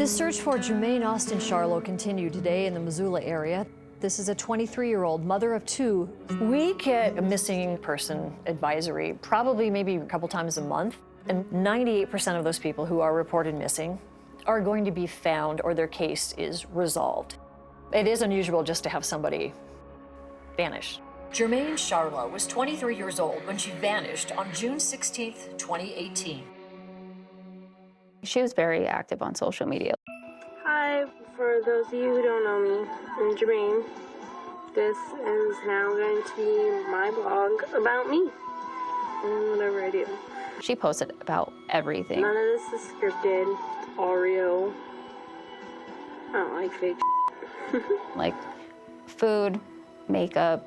The search for Germaine Austin Charlo continued today in the Missoula area. This is a 23-year-old mother of two. We get a missing person advisory probably maybe a couple times a month, and 98% of those people who are reported missing are going to be found or their case is resolved. It is unusual just to have somebody vanish. Germaine Charlo was 23 years old when she vanished on June 16, 2018. She was very active on social media. Hi, for those of you who don't know me, I'm Germaine. This is now going to be my blog about me and whatever I do. She posted about everything. None of this is scripted, it's all real. I don't like fake Like food, makeup.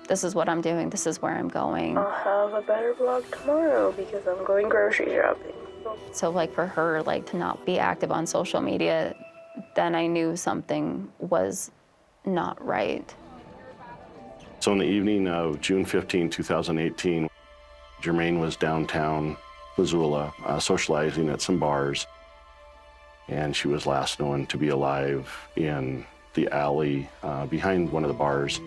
This is what I'm doing, this is where I'm going. I'll have a better vlog tomorrow because I'm going grocery shopping. So like for her to not be active on social media, then I knew something was not right. So in the evening of June 15, 2018, Germaine was downtown Missoula socializing at some bars, and she was last known to be alive in the alley behind one of the bars.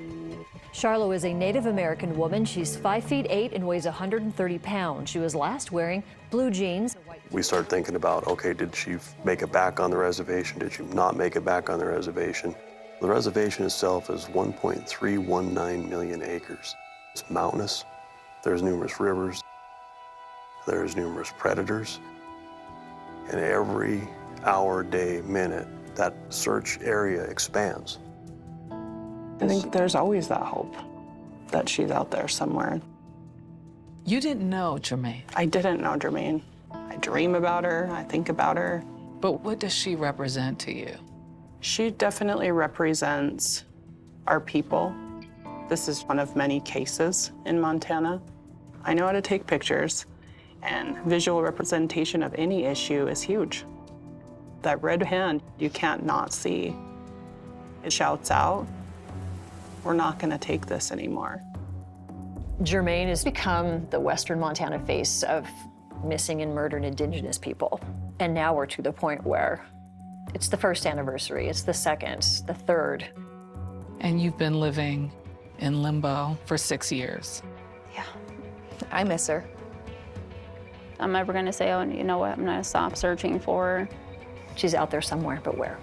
Charlo is a Native American woman. She's 5'8" and weighs 130 pounds. She was last wearing blue jeans. We started thinking about, okay, did she make it back on the reservation? Did she not make it back on the reservation? The reservation itself is 1.319 million acres. It's mountainous. There's numerous rivers. There's numerous predators. And every hour, day, minute, that search area expands. I think there's always that hope that she's out there somewhere. You didn't know Germaine. I didn't know Germaine. I dream about her, I think about her. But what does she represent to you? She definitely represents our people. This is one of many cases in Montana. I know how to take pictures, and visual representation of any issue is huge. That red hand, you can't not see. It shouts out, we're not gonna take this anymore. Germaine has become the Western Montana face of missing and murdered Indigenous people. And now we're to the point where it's the first anniversary, it's the second, the third. And you've been living in limbo for 6 years. Yeah, I miss her. I'm never gonna say, oh, you know what, I'm gonna stop searching for her. She's out there somewhere, but where?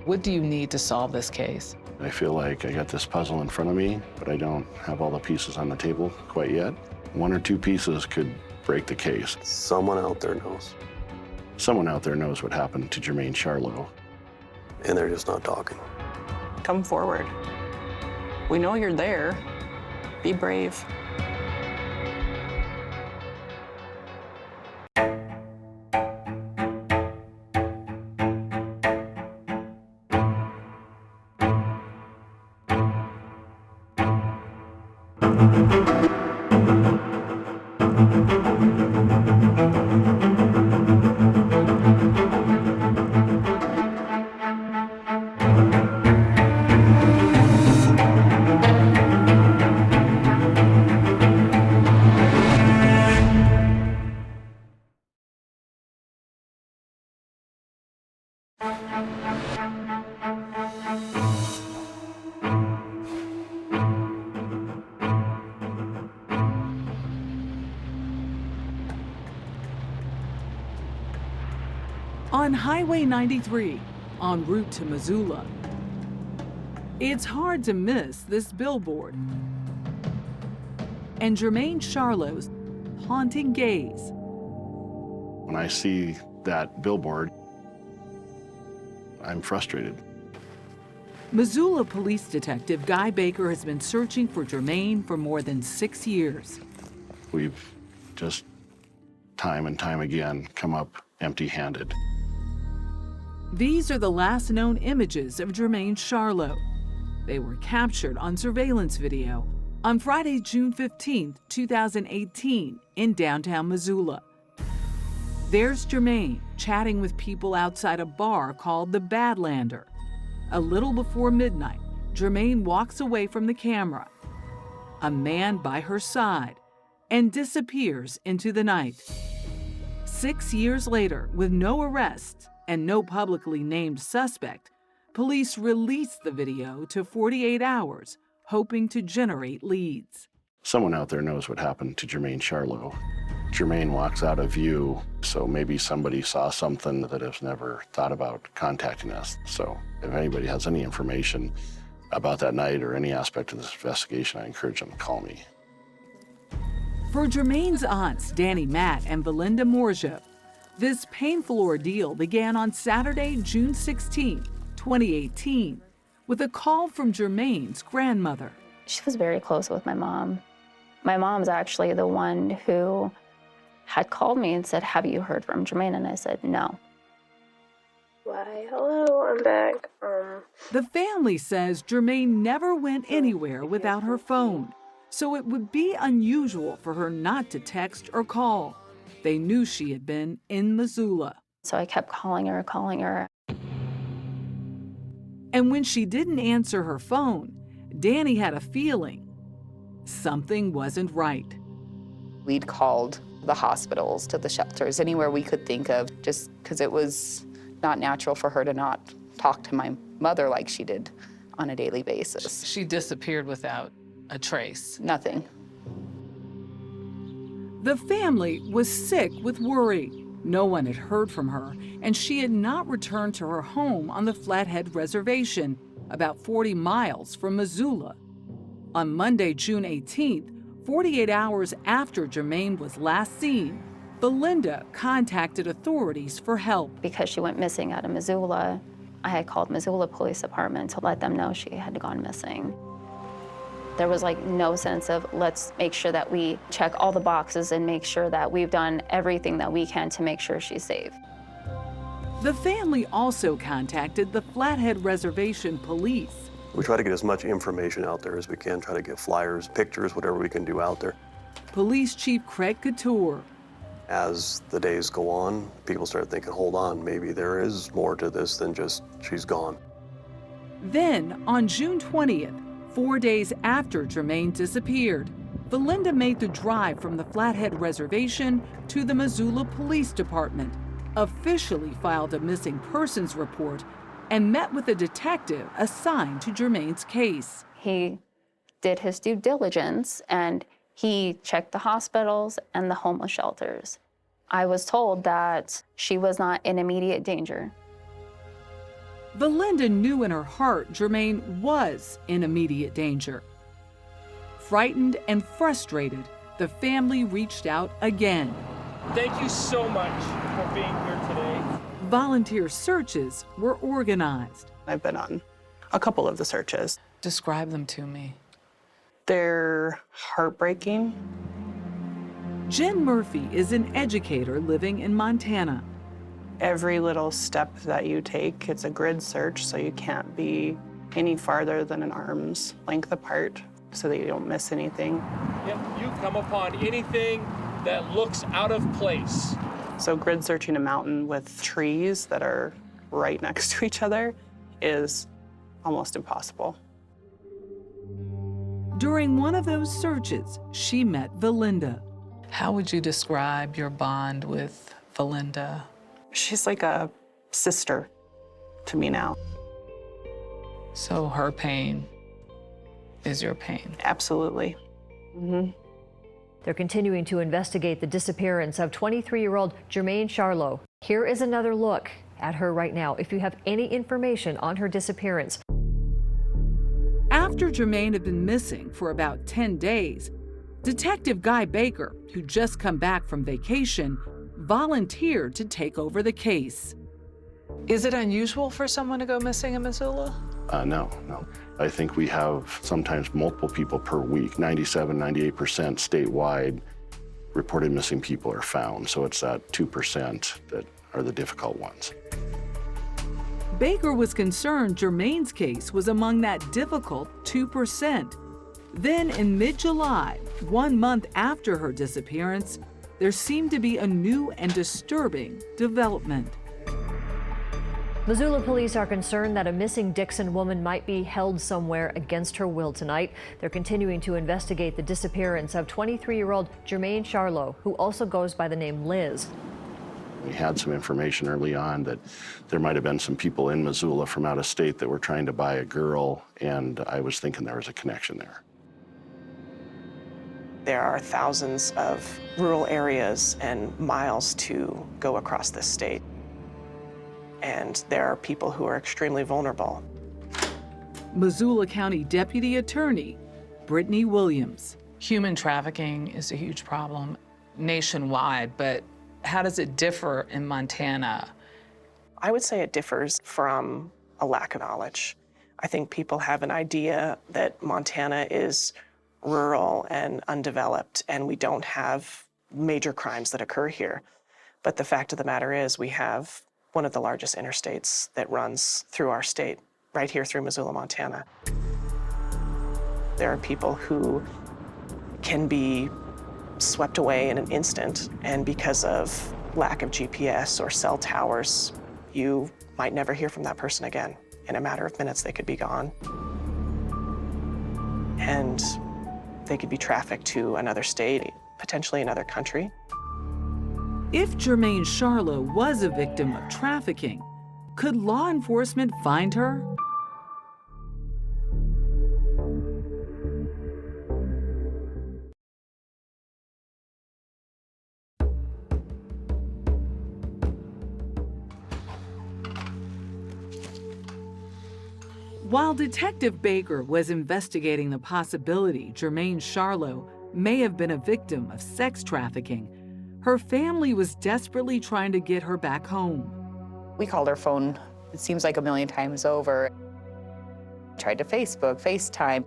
What do you need to solve this case? I feel like I got this puzzle in front of me, but I don't have all the pieces on the table quite yet. One or two pieces could break the case. Someone out there knows, Someone out there knows what happened to Germaine Charlo. and they're just not talking. Come forward. We know you're there. Be brave. On Highway 93, en route to Missoula, it's hard to miss this billboard and Germaine Charlo's haunting gaze. When I see that billboard, I'm frustrated. Missoula Police Detective Guy Baker has been searching for Germaine for more than 6 years. We've just time and time again come up empty-handed. These are the last known images of Germaine Charlo. They were captured on surveillance video on Friday, June 15, 2018, in downtown Missoula. There's Germaine chatting with people outside a bar called the Badlander. A little before midnight, Germaine walks away from the camera, a man by her side, and disappears into the night. 6 years later, with no arrests and no publicly named suspect, police released the video to 48 hours, hoping to generate leads. Someone out there knows what happened to Germaine Charlo. Germaine walks out of view, so maybe somebody saw something that has never thought about contacting us. So if anybody has any information about that night or any aspect of this investigation, I encourage them to call me. For Germaine's aunts, Danny Matt and Belinda Morja, this painful ordeal began on Saturday, June 16, 2018, with a call from Germaine's grandmother. She was very close with my mom. My mom's actually the one who had called me and said, "Have you heard from Germaine?" And I said, "No." Why, hello, I'm back. The family says Germaine never went anywhere without her phone, so it would be unusual for her not to text or call. They knew she had been in Missoula. So I kept calling her. And when she didn't answer her phone, Danny had a feeling something wasn't right. We'd called the hospitals, to the shelters, anywhere we could think of, just because it was not natural for her to not talk to my mother like she did on a daily basis. She disappeared without a trace. Nothing. The family was sick with worry. No one had heard from her, and she had not returned to her home on the Flathead Reservation, about 40 miles from Missoula. On Monday, June 18th, 48 hours after Germaine was last seen, Belinda contacted authorities for help. Because she went missing out of Missoula, I had called Missoula Police Department to let them know she had gone missing. There was like no sense of, let's make sure that we check all the boxes and make sure that we've done everything that we can to make sure she's safe. The family also contacted the Flathead Reservation Police. We try to get as much information out there as we can, try to get flyers, pictures, whatever we can do out there. Police Chief Craig Couture. As the days go on, people start thinking, hold on, maybe there is more to this than just she's gone. Then, on June 20th, 4 days after Germaine disappeared, Belinda made the drive from the Flathead Reservation to the Missoula Police Department, officially filed a missing persons report, and met with a detective assigned to Germaine's case. He did his due diligence and he checked the hospitals and the homeless shelters. I was told that she was not in immediate danger. Belinda knew in her heart Germaine was in immediate danger. Frightened and frustrated, the family reached out again. Thank you so much for being here today. Volunteer searches were organized. I've been on a couple of the searches. Describe them to me. They're heartbreaking. Jen Murphy is an educator living in Montana. Every little step that you take, it's a grid search, so you can't be any farther than an arm's length apart so that you don't miss anything. Yep, you come upon anything that looks out of place. So grid searching a mountain with trees that are right next to each other is almost impossible. During one of those searches, she met Belinda. How would you describe your bond with Belinda? She's like a sister to me now. So her pain is your pain? Absolutely. Mm-hmm. They're continuing to investigate the disappearance of 23-year-old Germaine Charlo. Here is another look at her right now. If you have any information on her disappearance. After Germaine had been missing for about 10 days, Detective Guy Baker, who'd just come back from vacation, volunteered to take over the case. Is it unusual for someone to go missing in Missoula? No. I think we have sometimes multiple people per week. 97, 98% statewide reported missing people are found. So it's that 2% that are the difficult ones. Baker was concerned Germaine's case was among that difficult 2%. Then in mid-July, 1 month after her disappearance, there seemed to be a new and disturbing development. Missoula police are concerned that a missing Dixon woman might be held somewhere against her will tonight. They're continuing to investigate the disappearance of 23-year-old Germaine Charlo, who also goes by the name Liz. We had some information early on that there might have been some people in Missoula from out of state that were trying to buy a girl, and I was thinking there was a connection there. There are thousands of rural areas and miles to go across this state. And there are people who are extremely vulnerable. Missoula County Deputy Attorney Brittany Williams. Human trafficking is a huge problem nationwide, but how does it differ in Montana? I would say it differs from a lack of knowledge. I think people have an idea that Montana is rural and undeveloped, and we don't have major crimes that occur here. But the fact of the matter is we have one of the largest interstates that runs through our state, right here through Missoula, Montana. There are people who can be swept away in an instant, and because of lack of GPS or cell towers, you might never hear from that person again. In a matter of minutes, they could be gone. And they could be trafficked to another state, potentially another country. If Germaine Charlo was a victim of trafficking, could law enforcement find her? While Detective Baker was investigating the possibility Germaine Charlo may have been a victim of sex trafficking, her family was desperately trying to get her back home. We called her phone, it seems like a million times over. Tried to Facebook, FaceTime.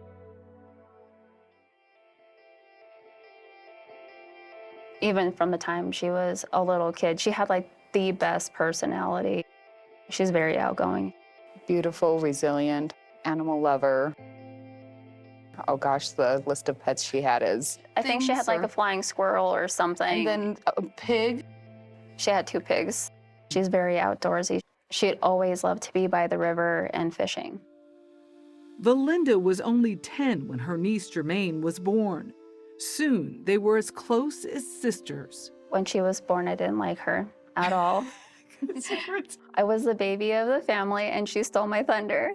Even from the time she was a little kid, she had like the best personality. She's very outgoing. Beautiful, resilient, animal lover. Oh gosh, the list of pets she had is... I think she had like a flying squirrel or something. And then a pig. She had 2 pigs. She's very outdoorsy. She'd always loved to be by the river and fishing. Valinda was only 10 when her niece Germaine was born. Soon, they were as close as sisters. When she was born, I didn't like her at all. I was the baby of the family, and she stole my thunder.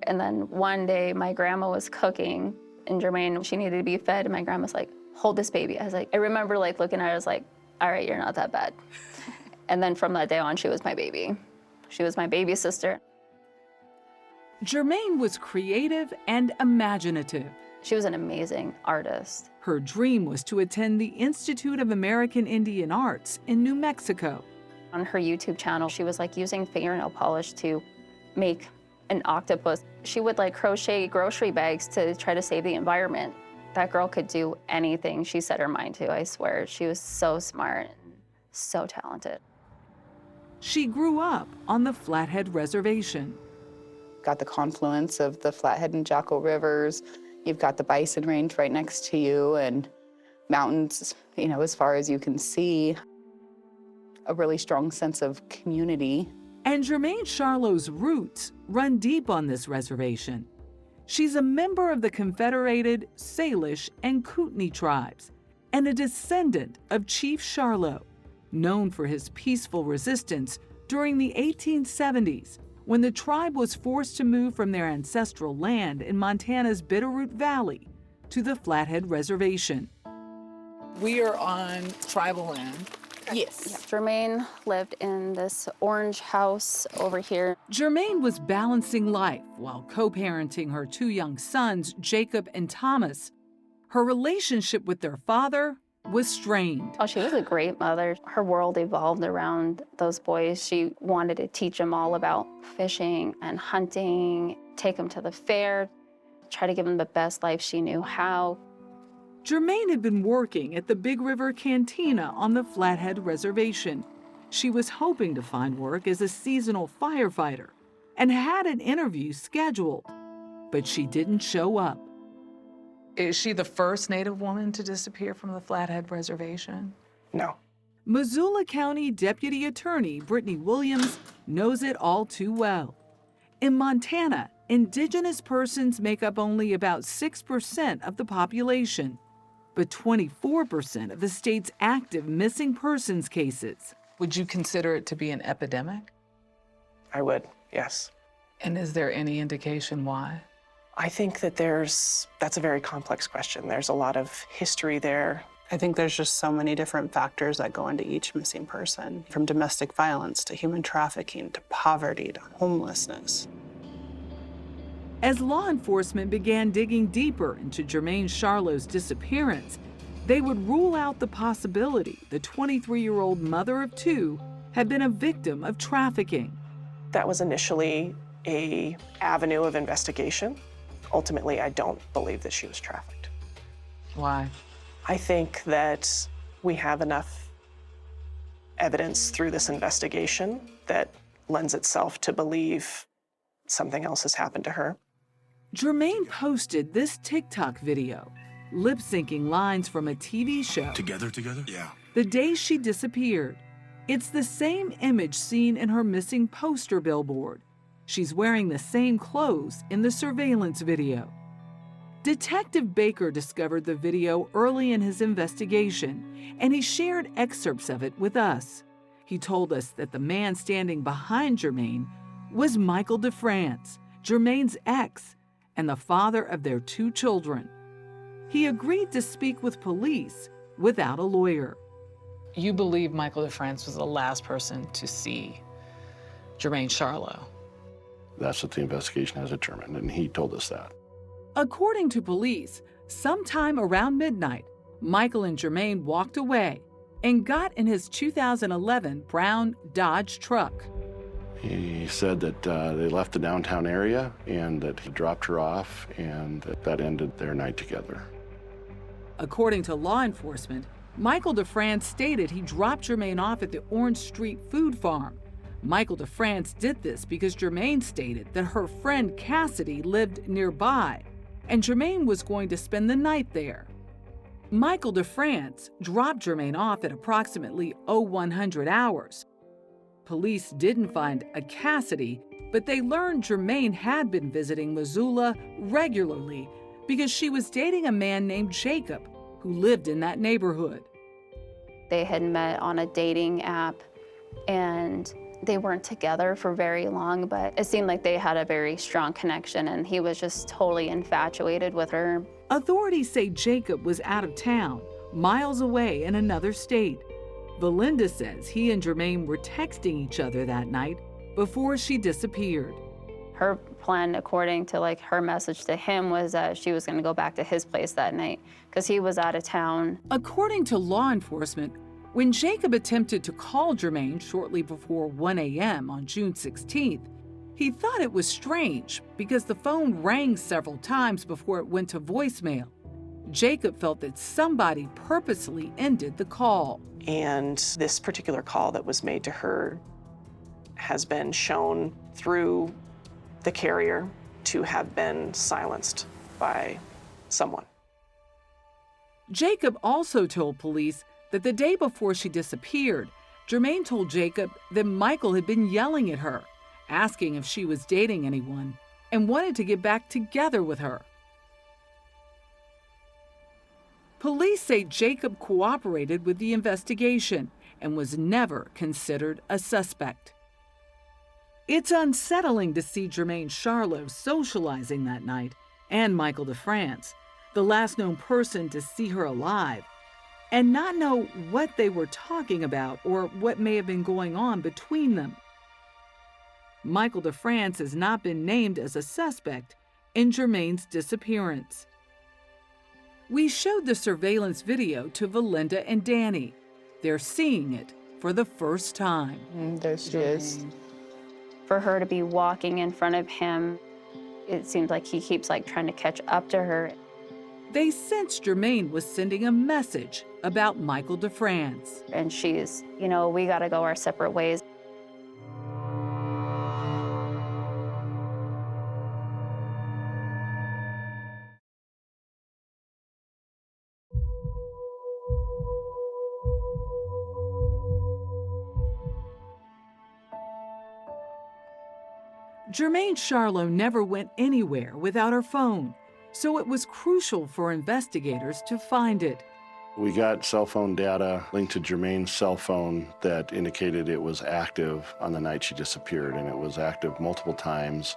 And then one day, my grandma was cooking, and Germaine, she needed to be fed, and my grandma's like, hold this baby. I was like, I remember like looking at her, I was like, all right, you're not that bad. And then from that day on, she was my baby. She was my baby sister. Germaine was creative and imaginative. She was an amazing artist. Her dream was to attend the Institute of American Indian Arts in New Mexico. On her YouTube channel, she was like using fingernail polish to make an octopus. She would like crochet grocery bags to try to save the environment. That girl could do anything she set her mind to, I swear. She was so smart and so talented. She grew up on the Flathead Reservation. Got the confluence of the Flathead and Jocko rivers. You've got the Bison Range right next to you, and mountains, you know, as far as you can see. A really strong sense of community. And Germaine Charlo's roots run deep on this reservation. She's a member of the Confederated, Salish, and Kootenai tribes, and a descendant of Chief Charlo, known for his peaceful resistance during the 1870s, when the tribe was forced to move from their ancestral land in Montana's Bitterroot Valley to the Flathead Reservation. We are on tribal land. Yes. Yeah. Germaine lived in this orange house over here. Germaine was balancing life while co-parenting her 2 young sons, Jacob and Thomas. Her relationship with their father was strained. Oh, she was a great mother. Her world evolved around those boys. She wanted to teach them all about fishing and hunting, take them to the fair, try to give them the best life she knew how. Germaine had been working at the Big River Cantina on the Flathead Reservation. She was hoping to find work as a seasonal firefighter and had an interview scheduled, but she didn't show up. Is she the first Native woman to disappear from the Flathead Reservation? No. Missoula County Deputy Attorney Brittany Williams knows it all too well. In Montana, Indigenous persons make up only about 6% of the population, but 24% of the state's active missing persons cases. Would you consider it to be an epidemic? I would, yes. And is there any indication why? I think that that's a very complex question. There's a lot of history there. I think there's just so many different factors that go into each missing person, from domestic violence to human trafficking to poverty to homelessness. As law enforcement began digging deeper into Germaine Charlot's disappearance, they would rule out the possibility the 23-year-old mother of two had been a victim of trafficking. That was initially an avenue of investigation. Ultimately, I don't believe that she was trafficked. Why? I think that we have enough evidence through this investigation that lends itself to believe something else has happened to her. Germaine posted this TikTok video, lip-syncing lines from a TV show. Together? Yeah. The day she disappeared. It's the same image seen in her missing poster billboard. She's wearing the same clothes in the surveillance video. Detective Baker discovered the video early in his investigation, and he shared excerpts of it with us. He told us that the man standing behind Germaine was Michael DeFrance, Germaine's ex, and the father of their two children. He agreed to speak with police without a lawyer. You believe Michael DeFrance was the last person to see Germaine Charlo? That's what the investigation has determined, and he told us that. According to police, sometime around midnight, Michael and Germaine walked away and got in his 2011 brown Dodge truck. He said that they left the downtown area and that he dropped her off, and that ended their night together. According to law enforcement, Michael DeFrance stated he dropped Germaine off at the Orange Street Food Farm. Michael DeFrance did this because Germaine stated that her friend Cassidy lived nearby, and Germaine was going to spend the night there. Michael DeFrance dropped Germaine off at approximately 0100 hours. Police didn't find a Cassidy, but they learned Germaine had been visiting Missoula regularly because she was dating a man named Jacob who lived in that neighborhood. They had met on a dating app, and they weren't together for very long, but it seemed like they had a very strong connection, and he was just totally infatuated with her. Authorities say Jacob was out of town, miles away in another state. Belinda says he and Germaine were texting each other that night before she disappeared. Her plan, according to her message to him, was that she was going to go back to his place that night because he was out of town. According to law enforcement, when Jacob attempted to call Germaine shortly before 1 a.m. on June 16th, he thought it was strange because the phone rang several times before it went to voicemail. Jacob felt that somebody purposely ended the call. And this particular call that was made to her has been shown through the carrier to have been silenced by someone. Jacob also told police that the day before she disappeared, Germaine told Jacob that Michael had been yelling at her, asking if she was dating anyone, and wanted to get back together with her. Police say Jacob cooperated with the investigation and was never considered a suspect. It's unsettling to see Germaine Charlo socializing that night, and Michael DeFrance, the last known person to see her alive, and not know what they were talking about or what may have been going on between them. Michael DeFrance has not been named as a suspect in Germaine's disappearance. We showed the surveillance video to Valinda and Danny. They're seeing it for the first time. There she is. For her to be walking in front of him, it seems like he keeps trying to catch up to her. They sensed Germaine was sending a message about Michael DeFrance. And she's, we gotta go our separate ways. Germaine Charlo never went anywhere without her phone, so it was crucial for investigators to find it. We got cell phone data linked to Germaine's cell phone that indicated it was active on the night she disappeared, and it was active multiple times,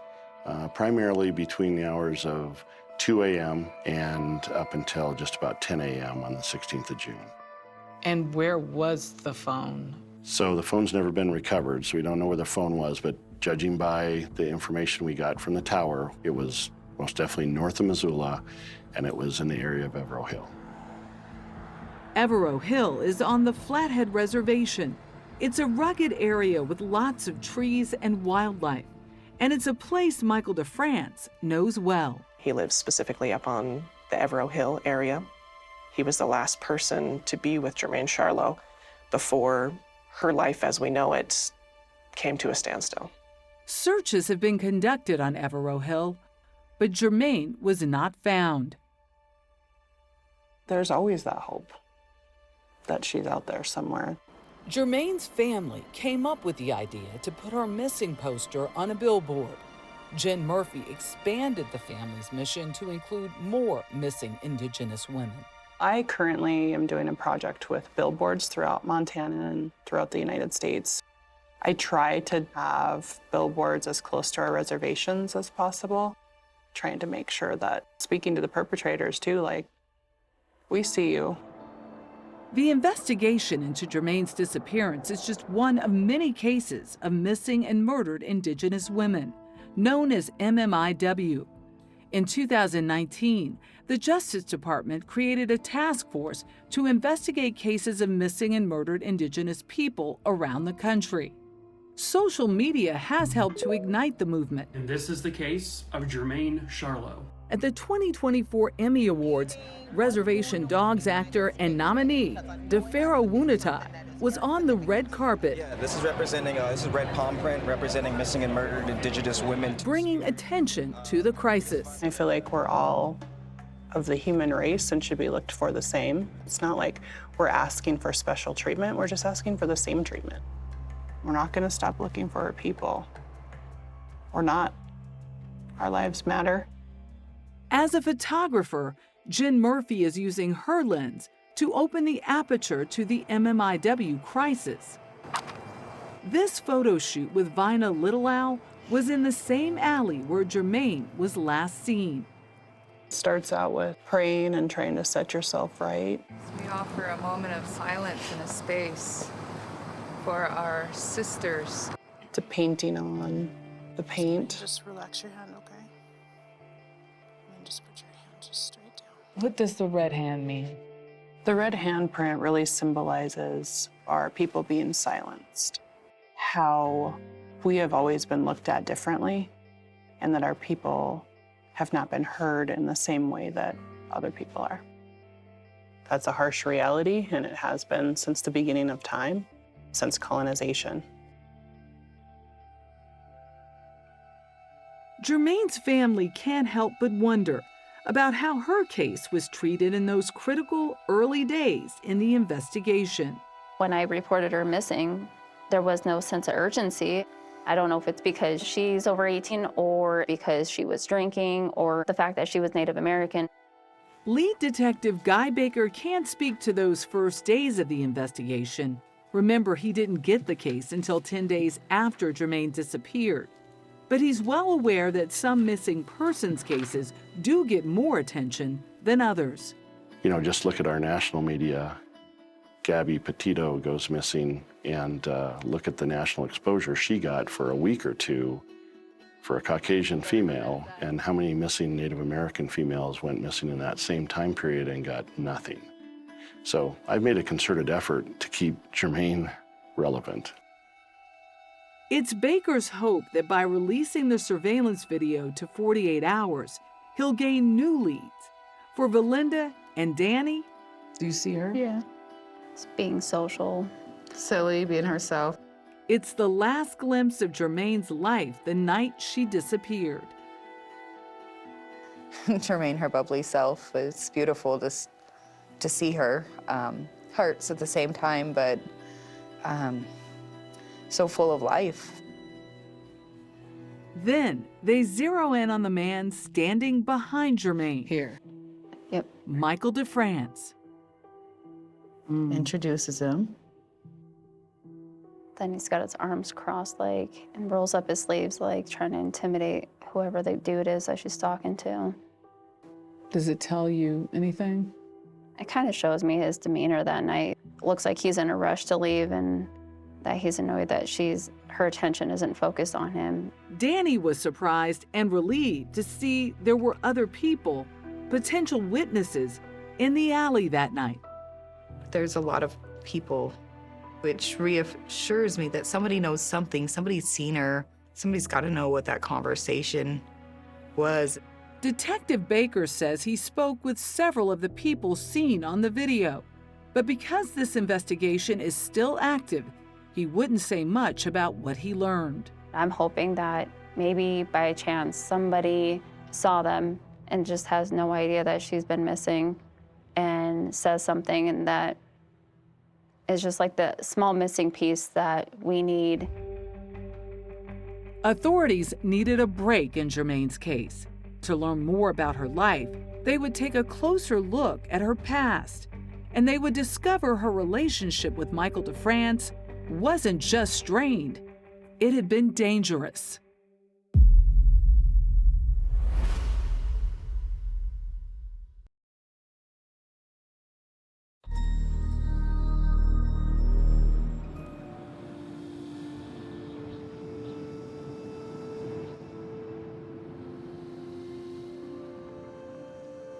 primarily between the hours of 2 a.m. and up until just about 10 a.m. on the 16th of June. And where was the phone? So the phone's never been recovered, so we don't know where the phone was, but judging by the information we got from the tower, it was most definitely north of Missoula, and it was in the area of Evero Hill. Evero Hill is on the Flathead Reservation. It's a rugged area with lots of trees and wildlife, and it's a place Michael DeFrance knows well. He lives specifically up on the Evero Hill area. He was the last person to be with Germaine Charlo before her life as we know it came to a standstill. Searches have been conducted on Evero Hill, but Germaine was not found. There's always that hope that she's out there somewhere. Germaine's family came up with the idea to put her missing poster on a billboard. Jen Murphy expanded the family's mission to include more missing Indigenous women. I currently am doing a project with billboards throughout Montana and throughout the United States. I try to have billboards as close to our reservations as possible, trying to make sure that, speaking to the perpetrators too, like, we see you. The investigation into Germaine's disappearance is just one of many cases of missing and murdered Indigenous women, known as MMIW. In 2019, the Justice Department created a task force to investigate cases of missing and murdered Indigenous people around the country. Social media has helped to ignite the movement. And this is the case of Germaine Charlo. At the 2024 Emmy Awards, Reservation Dogs actor and nominee DeFaro Wunatai was on the red carpet. Yeah, this is representing, this is red palm print representing missing and murdered Indigenous women. Bringing attention to the crisis. I feel like we're all of the human race and should be looked for the same. It's not like we're asking for special treatment, we're just asking for the same treatment. We're not gonna stop looking for our people. We're not. Our lives matter. As a photographer, Jen Murphy is using her lens to open the aperture to the MMIW crisis. This photo shoot with Vina Littleow was in the same alley where Germaine was last seen. It starts out with praying and trying to set yourself right. We offer a moment of silence and a space for our sisters. To painting on the paint. Just relax your hand, okay? And just put your hand just straight down. What does the red hand mean? The red handprint really symbolizes our people being silenced, how we have always been looked at differently, and that our people have not been heard in the same way that other people are. That's a harsh reality, and it has been since the beginning of time, since colonization. Germaine's family can't help but wonder about how her case was treated in those critical early days in the investigation. When I reported her missing, there was no sense of urgency. I don't know if it's because she's over 18 or because she was drinking or the fact that she was Native American. Lead Detective Guy Baker can't speak to those first days of the investigation. Remember, he didn't get the case until 10 days after Germaine disappeared. But he's well aware that some missing persons cases do get more attention than others. You know, just look at our national media. Gabby Petito goes missing, and look at the national exposure she got for a week or two for a Caucasian female, and how many missing Native American females went missing in that same time period and got nothing. So I've made a concerted effort to keep Germaine relevant. It's Baker's hope that by releasing the surveillance video to 48 hours, he'll gain new leads. For Valinda and Danny, do you see her? Yeah. It's being social. Silly, being herself. It's the last glimpse of Germaine's life the night she disappeared. Germaine, her bubbly self, it's beautiful just to see her. Hurts at the same time, but so full of life. Then they zero in on the man standing behind Germaine. Here. Yep. Michael DeFrance. introduces him. Then he's got his arms crossed, like, and rolls up his sleeves, like, trying to intimidate whoever the dude is that she's talking to. Does it tell you anything? It kind of shows me his demeanor that night. Looks like he's in a rush to leave and that he's annoyed that her attention isn't focused on him. Danny was surprised and relieved to see there were other people, potential witnesses, in the alley that night. There's a lot of people, which reassures me that somebody knows something, somebody's seen her, somebody's got to know what that conversation was. Detective Baker says he spoke with several of the people seen on the video, but because this investigation is still active, he wouldn't say much about what he learned. I'm hoping that maybe by chance somebody saw them and just has no idea that she's been missing and says something, and that is just like the small missing piece that we need. Authorities needed a break in Germaine's case. To learn more about her life, they would take a closer look at her past, and they would discover her relationship with Michael DeFrance wasn't just strained, it had been dangerous.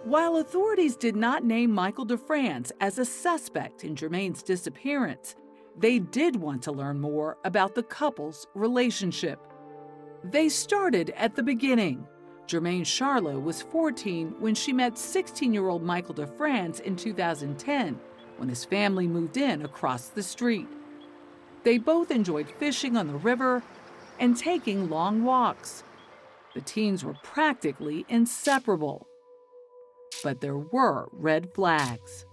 While authorities did not name Michael DeFrance as a suspect in Germaine's disappearance, they did want to learn more about the couple's relationship. They started at the beginning. Germaine Charlo was 14 when she met 16-year-old Michael DeFrance in 2010, when his family moved in across the street. They both enjoyed fishing on the river and taking long walks. The teens were practically inseparable. But there were red flags.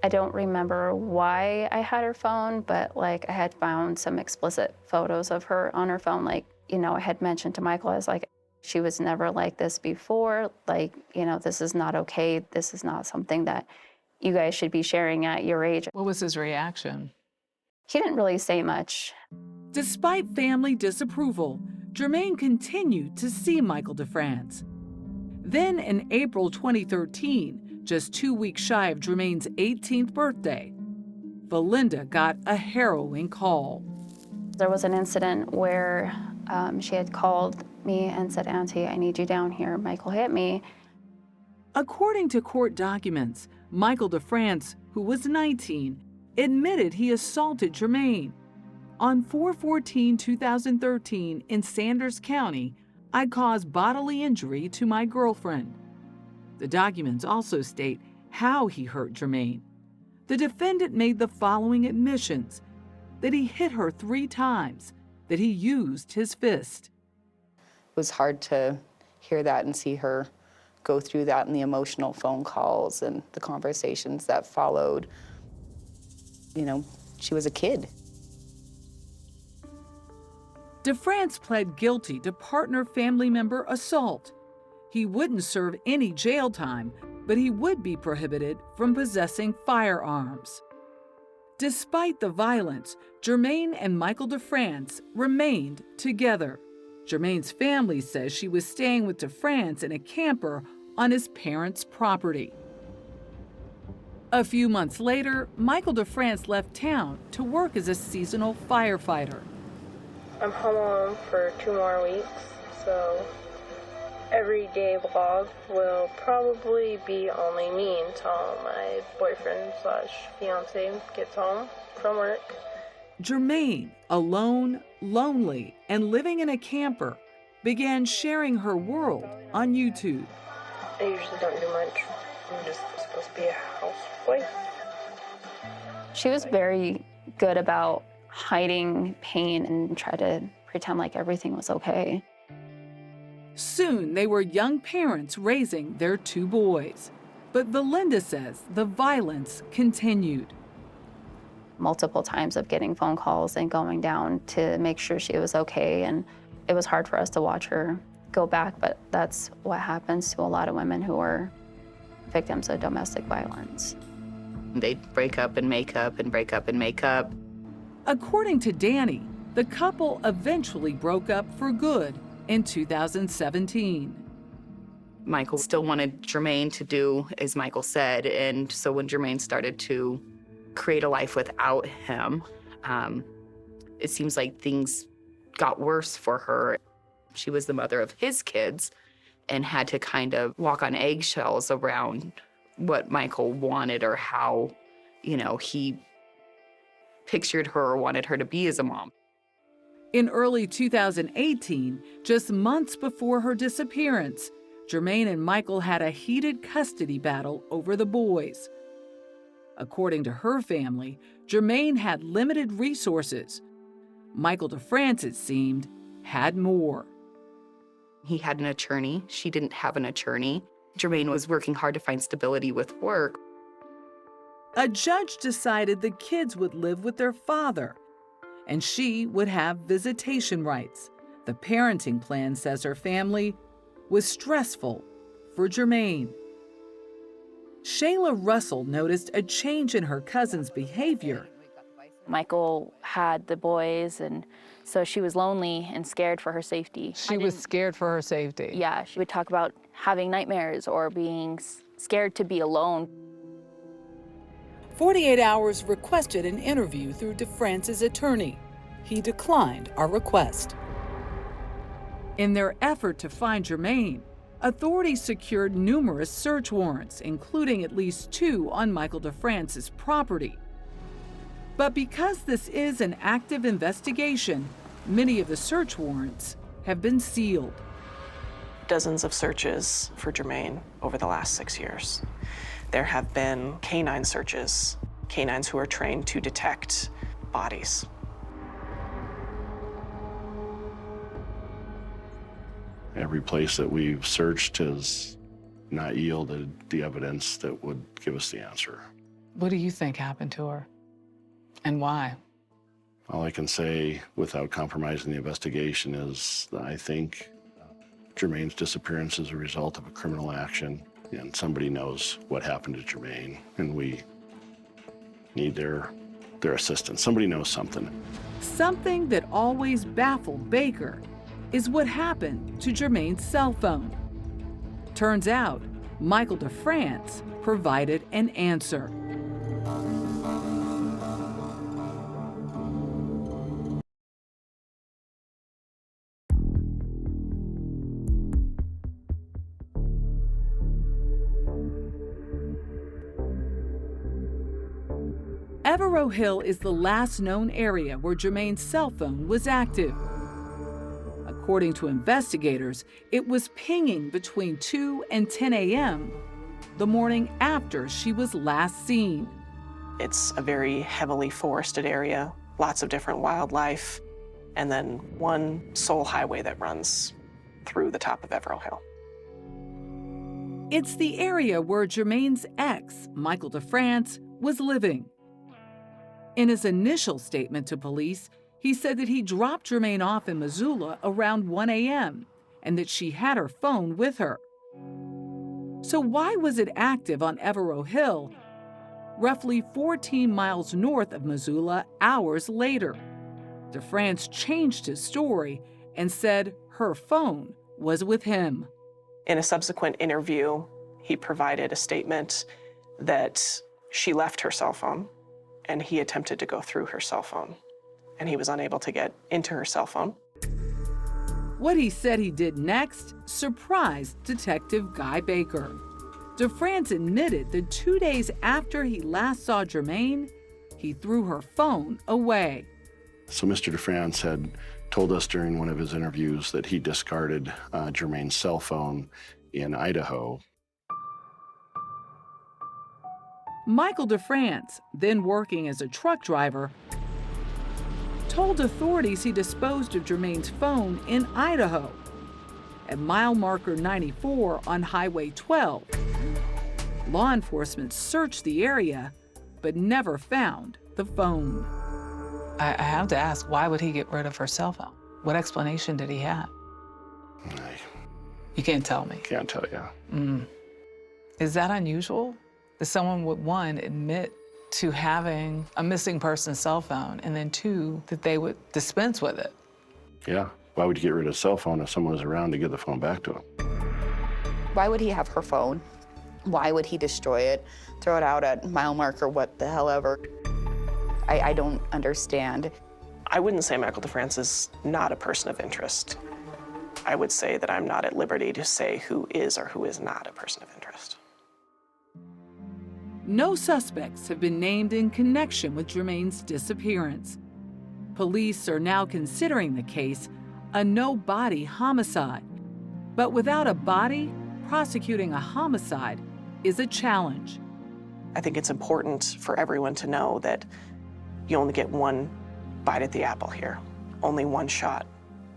I don't remember why I had her phone, but like I had found some explicit photos of her on her phone. Like, I had mentioned to Michael, I was like, she was never like this before. Like, this is not okay. This is not something that you guys should be sharing at your age. What was his reaction? He didn't really say much. Despite family disapproval, Germaine continued to see Michael DeFrance. Then in April 2013, just 2 weeks shy of Germaine's 18th birthday, Valinda got a harrowing call. There was an incident where she had called me and said, "Auntie, I need you down here. Michael hit me." According to court documents, Michael DeFrance, who was 19, admitted he assaulted Germaine. On 4/14/2013 in Sanders County, I caused bodily injury to my girlfriend. The documents also state how he hurt Germaine. The defendant made the following admissions: that he hit her 3 times, that he used his fist. It was hard to hear that and see her go through that and the emotional phone calls and the conversations that followed. She was a kid. DeFrance pled guilty to partner family member assault. He wouldn't serve any jail time, but he would be prohibited from possessing firearms. Despite the violence, Germaine and Michael DeFrance remained together. Germaine's family says she was staying with DeFrance in a camper on his parents' property. A few months later, Michael DeFrance left town to work as a seasonal firefighter. I'm home alone for 2 more weeks, so everyday vlog will probably be only me until my boyfriend/fiance gets home from work. Germaine, alone, lonely, and living in a camper, began sharing her world on YouTube. I usually don't do much. I'm just supposed to be a housewife. She was very good about hiding pain and try to pretend like everything was okay. Soon, they were young parents raising their 2 boys. But Valinda says the violence continued. Multiple times of getting phone calls and going down to make sure she was okay, and it was hard for us to watch her go back, but that's what happens to a lot of women who are victims of domestic violence. They'd break up and make up and break up and make up. According to Danny, the couple eventually broke up for good in 2017. Michael still wanted Germaine to do as Michael said, and so when Germaine started to create a life without him, it seems like things got worse for her. She was the mother of his kids and had to kind of walk on eggshells around what Michael wanted or how, he pictured her or wanted her to be as a mom. In early 2018, just months before her disappearance, Germaine and Michael had a heated custody battle over the boys. According to her family, Germaine had limited resources. Michael DeFrance, it seemed, had more. He had an attorney. She didn't have an attorney. Germaine was working hard to find stability with work. A judge decided the kids would live with their father, and she would have visitation rights. The parenting plan says her family was stressful for Germaine. Shayla Russell noticed a change in her cousin's behavior. Michael had the boys, and so she was lonely and scared for her safety. She was scared for her safety. Yeah, she would talk about having nightmares or being scared to be alone. 48 Hours requested an interview through DeFrance's attorney. He declined our request. In their effort to find Germaine, authorities secured numerous search warrants, including at least 2 on Michael DeFrance's property. But because this is an active investigation, many of the search warrants have been sealed. Dozens of searches for Germaine over the last 6 years. There have been canine searches, canines who are trained to detect bodies. Every place that we've searched has not yielded the evidence that would give us the answer. What do you think happened to her? And why? All I can say without compromising the investigation is that I think Germaine's disappearance is a result of a criminal action, and somebody knows what happened to Germaine, and we need their assistance. Somebody knows something. Something that always baffled Baker is what happened to Germaine's cell phone. Turns out, Michael DeFrance provided an answer. Evero Hill is the last known area where Germaine's cell phone was active. According to investigators, it was pinging between 2 and 10 a.m. the morning after she was last seen. It's a very heavily forested area, lots of different wildlife, and then one sole highway that runs through the top of Evero Hill. It's the area where Germaine's ex, Michael DeFrance, was living. In his initial statement to police, he said that he dropped Germaine off in Missoula around 1 a.m. and that she had her phone with her. So why was it active on Evero Hill, roughly 14 miles north of Missoula, hours later? DeFrance changed his story and said her phone was with him. In a subsequent interview, he provided a statement that she left her cell phone and he attempted to go through her cell phone, and he was unable to get into her cell phone. What he said he did next surprised Detective Guy Baker. DeFrance admitted that 2 days after he last saw Germaine, he threw her phone away. So Mr. DeFrance had told us during one of his interviews that he discarded Germaine's cell phone in Idaho. Michael DeFrance, then working as a truck driver, told authorities he disposed of Germaine's phone in Idaho at mile marker 94 on Highway 12. Law enforcement searched the area, but never found the phone. I have to ask, why would he get rid of her cell phone? What explanation did he have? You can't tell me. Can't tell you. Is that unusual? That someone would, one, admit to having a missing person's cell phone, and then two, that they would dispense with it. Yeah. Why would you get rid of a cell phone if someone was around to give the phone back to him? Why would he have her phone? Why would he destroy it, throw it out at mile marker, what the hell ever? I don't understand. I wouldn't say Michael DeFrance is not a person of interest. I would say that I'm not at liberty to say who is or who is not a person of interest. No suspects have been named in connection with Germaine's disappearance. Police are now considering the case a no-body homicide. But without a body, prosecuting a homicide is a challenge. I think it's important for everyone to know that you only get one bite at the apple here, only one shot.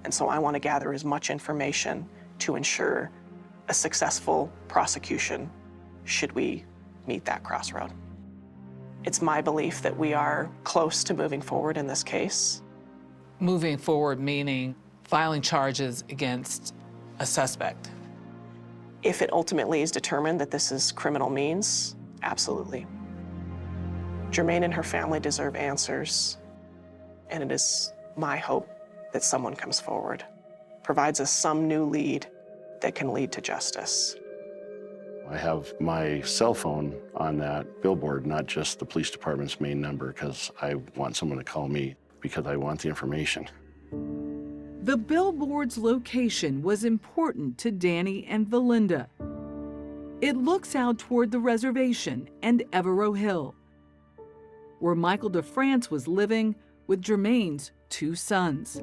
And so I want to gather as much information to ensure a successful prosecution should we meet that crossroad. It's my belief that we are close to moving forward in this case. Moving forward meaning filing charges against a suspect. If it ultimately is determined that this is criminal means, absolutely. Germaine and her family deserve answers, and it is my hope that someone comes forward, provides us some new lead that can lead to justice. I have my cell phone on that billboard, not just the police department's main number, because I want someone to call me because I want the information. The billboard's location was important to Danny and Valinda. It looks out toward the reservation and Evero Hill, where Michael DeFrance was living with Germaine's two sons.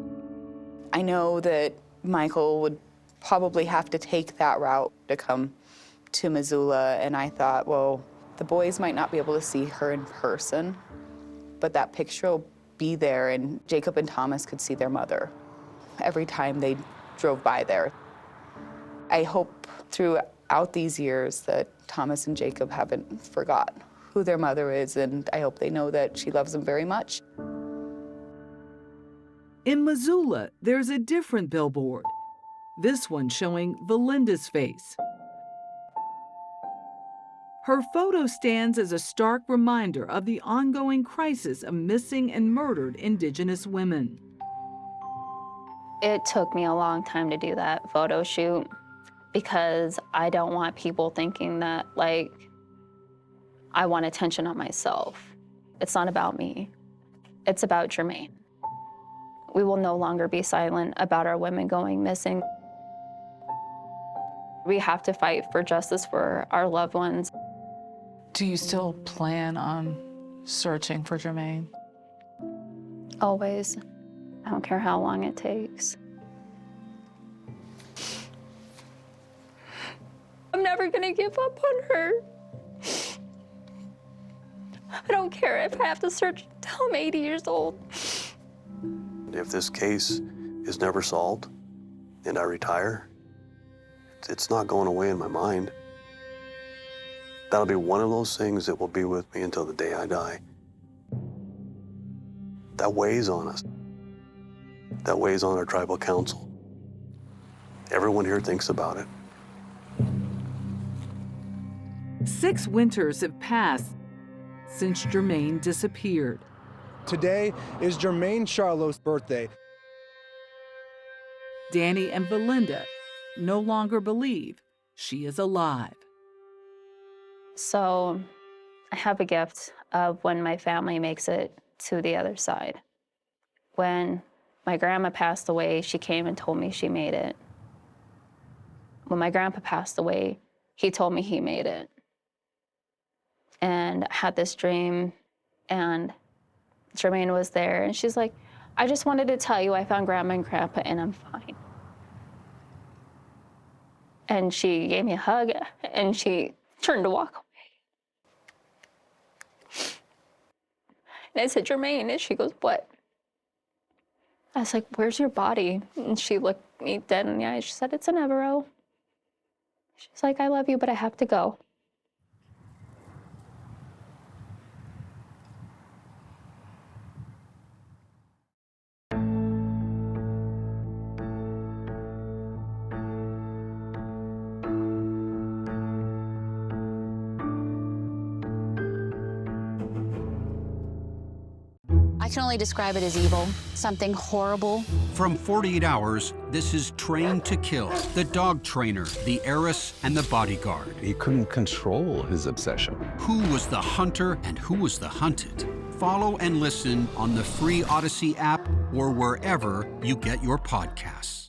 I know that Michael would probably have to take that route to come to Missoula, and I thought, well, the boys might not be able to see her in person, but that picture will be there, and Jacob and Thomas could see their mother every time they drove by there. I hope throughout these years that Thomas and Jacob haven't forgot who their mother is, and I hope they know that she loves them very much. In Missoula, there's a different billboard, this one showing Valinda's face. Her photo stands as a stark reminder of the ongoing crisis of missing and murdered Indigenous women. It took me a long time to do that photo shoot because I don't want people thinking that, like, I want attention on myself. It's not about me. It's about Germaine. We will no longer be silent about our women going missing. We have to fight for justice for our loved ones. Do you still plan on searching for Germaine? Always. I don't care how long it takes. I'm never gonna give up on her. I don't care if I have to search until I'm 80 years old. If this case is never solved and I retire, it's not going away in my mind. That'll be one of those things that will be with me until the day I die. That weighs on us. That weighs on our tribal council. Everyone here thinks about it. 6 winters have passed since Germaine disappeared. Today is Germaine Charlot's birthday. Danny and Valinda no longer believe she is alive. So I have a gift of when my family makes it to the other side. When my grandma passed away, she came and told me she made it. When my grandpa passed away, he told me he made it. And I had this dream, and Germaine was there, and she's like, I just wanted to tell you I found Grandma and Grandpa, and I'm fine. And she gave me a hug, and she turned to walk away. And I said, Germaine, and she goes, what? I was like, where's your body? And she looked me dead in the eyes. She said, it's in Evero. She's like, I love you, but I have to go. can only describe it as evil, something horrible. From 48 Hours, this is Trained to Kill, the dog trainer, the heiress, and the bodyguard. He couldn't control his obsession. Who was the hunter and who was the hunted? Follow and listen on the free Odyssey app or wherever you get your podcasts.